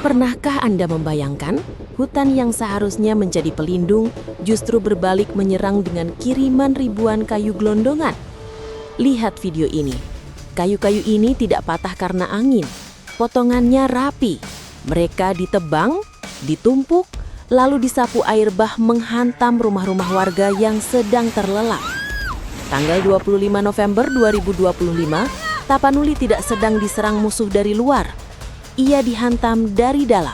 Pernahkah Anda membayangkan hutan yang seharusnya menjadi pelindung justru berbalik menyerang dengan kiriman ribuan kayu gelondongan? Lihat video ini. Kayu-kayu ini tidak patah karena angin. Potongannya rapi. Mereka ditebang, ditumpuk, lalu disapu air bah menghantam rumah-rumah warga yang sedang terlelap. Tanggal 25 November 2025, Tapanuli tidak sedang diserang musuh dari luar. Ia dihantam dari dalam.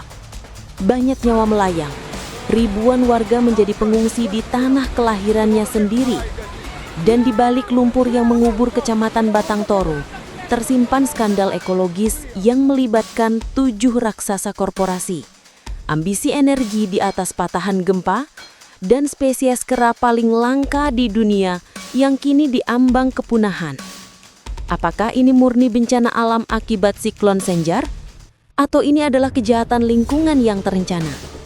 Banyak nyawa melayang. Ribuan warga menjadi pengungsi di tanah kelahirannya sendiri. Dan di balik lumpur yang mengubur Kecamatan Batang Toru, tersimpan skandal ekologis yang melibatkan 7 raksasa korporasi, ambisi energi di atas patahan gempa, dan spesies kera paling langka di dunia yang kini diambang kepunahan. Apakah ini murni bencana alam akibat siklon Senjar? Atau ini adalah kejahatan lingkungan yang terencana?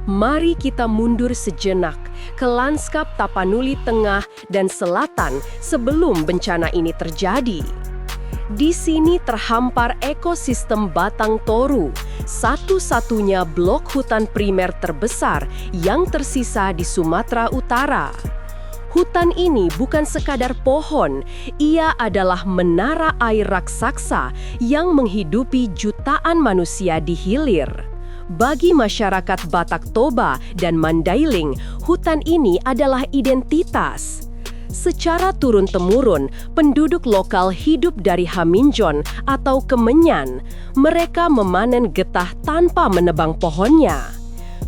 Mari kita mundur sejenak ke lanskap Tapanuli Tengah dan Selatan sebelum bencana ini terjadi. Di sini terhampar ekosistem Batang Toru, satu-satunya blok hutan primer terbesar yang tersisa di Sumatera Utara. Hutan ini bukan sekadar pohon, ia adalah menara air raksasa yang menghidupi jutaan manusia di hilir. Bagi masyarakat Batak Toba dan Mandailing, hutan ini adalah identitas. Secara turun-temurun, penduduk lokal hidup dari haminjon atau kemenyan. Mereka memanen getah tanpa menebang pohonnya.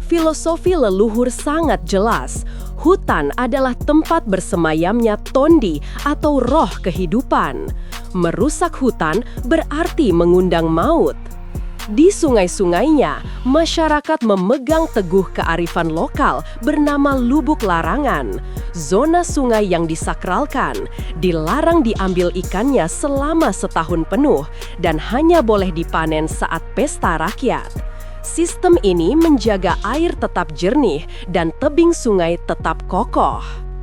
Filosofi leluhur sangat jelas. Hutan adalah tempat bersemayamnya tondi atau roh kehidupan. Merusak hutan berarti mengundang maut. Di sungai-sungainya, masyarakat memegang teguh kearifan lokal bernama Lubuk Larangan. Zona sungai yang disakralkan, dilarang diambil ikannya selama setahun penuh dan hanya boleh dipanen saat pesta rakyat. Sistem ini menjaga air tetap jernih dan tebing sungai tetap kokoh.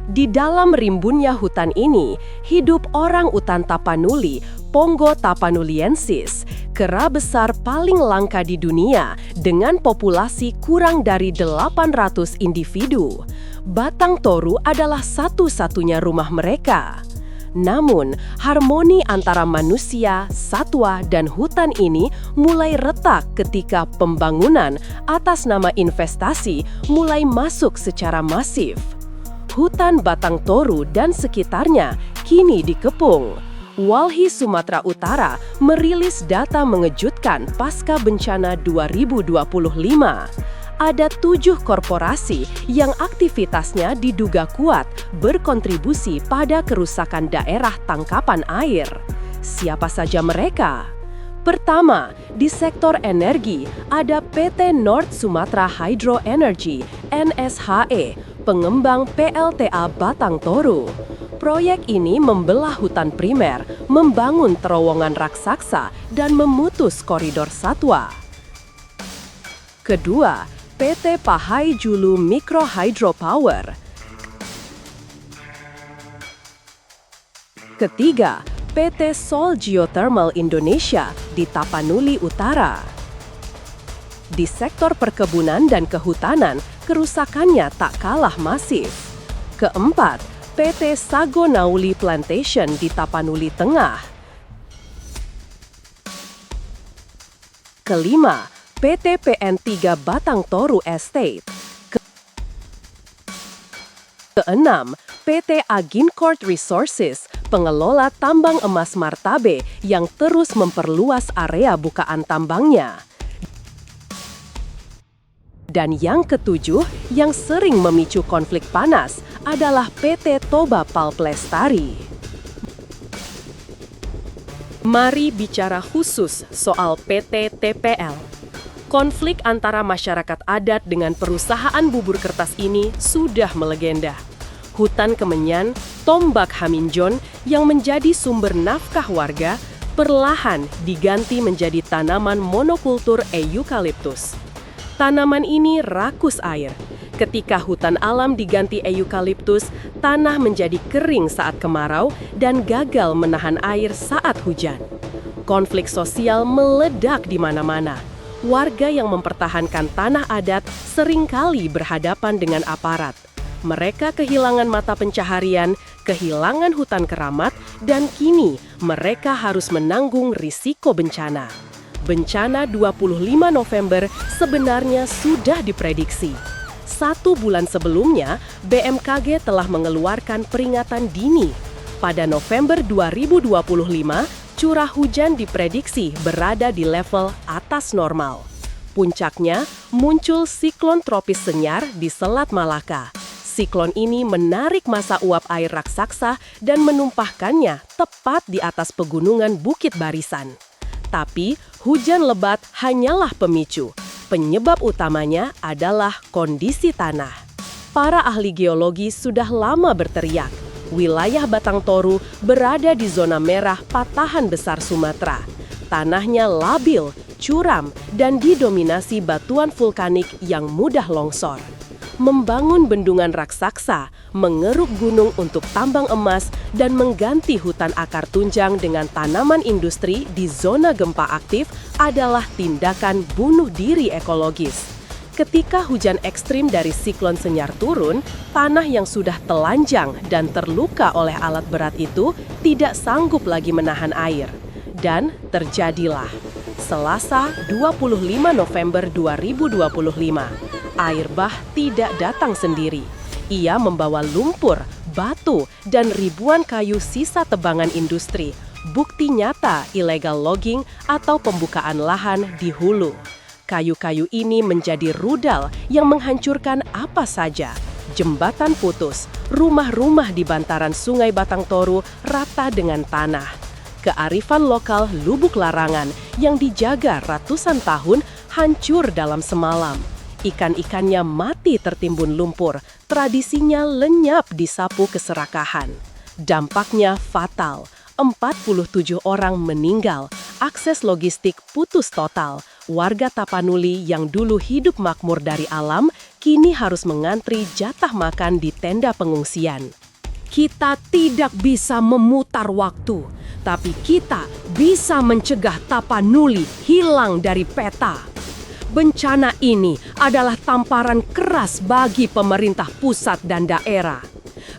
Di dalam rimbunnya hutan ini, hidup orang utan Tapanuli, Pongo tapanuliensis, kera besar paling langka di dunia dengan populasi kurang dari 800 individu. Batang Toru adalah satu-satunya rumah mereka. Namun, harmoni antara manusia, satwa, dan hutan ini mulai retak ketika pembangunan atas nama investasi mulai masuk secara masif. Hutan Batang Toru dan sekitarnya kini dikepung. Walhi Sumatera Utara merilis data mengejutkan pasca bencana 2025. Ada 7 korporasi yang aktivitasnya diduga kuat berkontribusi pada kerusakan daerah tangkapan air. Siapa saja mereka? Pertama, di sektor energi ada PT North Sumatra Hydro Energy (NSHE), pengembang PLTA Batang Toru. Proyek ini membelah hutan primer, membangun terowongan raksasa, dan memutus koridor satwa. Kedua, PT Pahai Julu Micro Hydropower. Ketiga, PT Sol Geothermal Indonesia di Tapanuli Utara. Di sektor perkebunan dan kehutanan, kerusakannya tak kalah masif. Keempat, PT Sago Nauli Plantation di Tapanuli Tengah. Kelima, PT PN3 Batang Toru Estate. Keenam, PT Agincourt Resources, pengelola tambang emas Martabe yang terus memperluas area bukaan tambangnya. Dan yang ketujuh, yang sering memicu konflik panas, adalah PT Toba Pulp Lestari. Mari bicara khusus soal PT TPL. Konflik antara masyarakat adat dengan perusahaan bubur kertas ini sudah melegenda. Hutan Kemenyan, Tombak Haminjon yang menjadi sumber nafkah warga, perlahan diganti menjadi tanaman monokultur eukaliptus. Tanaman ini rakus air. Ketika hutan alam diganti eukaliptus, tanah menjadi kering saat kemarau dan gagal menahan air saat hujan. Konflik sosial meledak di mana-mana. Warga yang mempertahankan tanah adat seringkali berhadapan dengan aparat. Mereka kehilangan mata pencaharian, kehilangan hutan keramat, dan kini mereka harus menanggung risiko bencana. Bencana 25 November sebenarnya sudah diprediksi. 1 bulan sebelumnya, BMKG telah mengeluarkan peringatan dini. Pada November 2025, curah hujan diprediksi berada di level atas normal. Puncaknya, muncul siklon tropis Senyar di Selat Malaka. Siklon ini menarik massa uap air raksasa dan menumpahkannya tepat di atas pegunungan Bukit Barisan. Tapi, hujan lebat hanyalah pemicu. Penyebab utamanya adalah kondisi tanah. Para ahli geologi sudah lama berteriak, wilayah Batang Toru berada di zona merah patahan besar Sumatera. Tanahnya labil, curam, dan didominasi batuan vulkanik yang mudah longsor. Membangun bendungan raksasa, mengeruk gunung untuk tambang emas, dan mengganti hutan akar tunjang dengan tanaman industri di zona gempa aktif adalah tindakan bunuh diri ekologis. Ketika hujan ekstrim dari siklon Senyar turun, tanah yang sudah telanjang dan terluka oleh alat berat itu tidak sanggup lagi menahan air. Dan terjadilah. Selasa 25 November 2025, air bah tidak datang sendiri. Ia membawa lumpur, batu, dan ribuan kayu sisa tebangan industri, bukti nyata illegal logging atau pembukaan lahan di hulu. Kayu-kayu ini menjadi rudal yang menghancurkan apa saja. Jembatan putus, rumah-rumah di bantaran Sungai Batang Toru rata dengan tanah. Kearifan lokal Lubuk Larangan yang dijaga ratusan tahun hancur dalam semalam. Ikan-ikannya mati tertimbun lumpur, tradisinya lenyap disapu keserakahan. Dampaknya fatal, 47 orang meninggal, akses logistik putus total. Warga Tapanuli yang dulu hidup makmur dari alam, kini harus mengantri jatah makan di tenda pengungsian. Kita tidak bisa memutar waktu, tapi kita bisa mencegah Tapanuli hilang dari peta. Bencana ini adalah tamparan keras bagi pemerintah pusat dan daerah.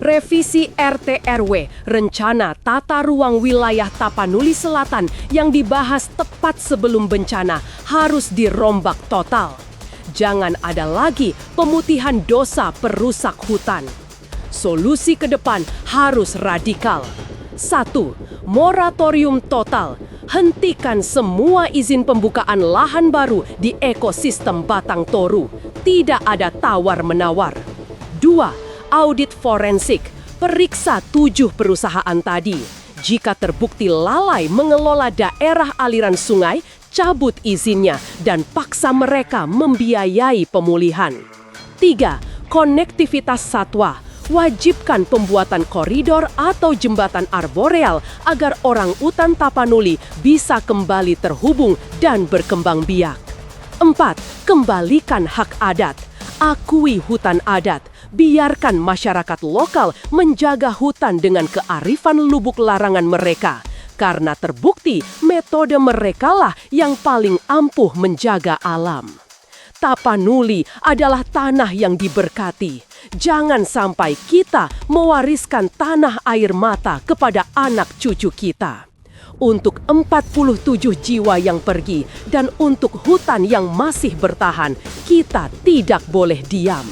Revisi RT/RW, Rencana Tata Ruang Wilayah Tapanuli Selatan yang dibahas tepat sebelum bencana harus dirombak total. Jangan ada lagi pemutihan dosa perusak hutan. Solusi ke depan harus radikal. 1. Moratorium total. Hentikan semua izin pembukaan lahan baru di ekosistem Batang Toru. Tidak ada tawar-menawar. 2. Audit forensik. Periksa 7 perusahaan tadi. Jika terbukti lalai mengelola daerah aliran sungai, cabut izinnya dan paksa mereka membiayai pemulihan. 3. Konektivitas satwa. Wajibkan pembuatan koridor atau jembatan arboreal agar orang utan Tapanuli bisa kembali terhubung dan berkembang biak. 4. Kembalikan hak adat. Akui hutan adat. Biarkan masyarakat lokal menjaga hutan dengan kearifan lubuk larangan mereka. Karena terbukti metode merekalah yang paling ampuh menjaga alam. Tapanuli adalah tanah yang diberkati. Jangan sampai kita mewariskan tanah air mata kepada anak cucu kita. Untuk 47 jiwa yang pergi dan untuk hutan yang masih bertahan, kita tidak boleh diam.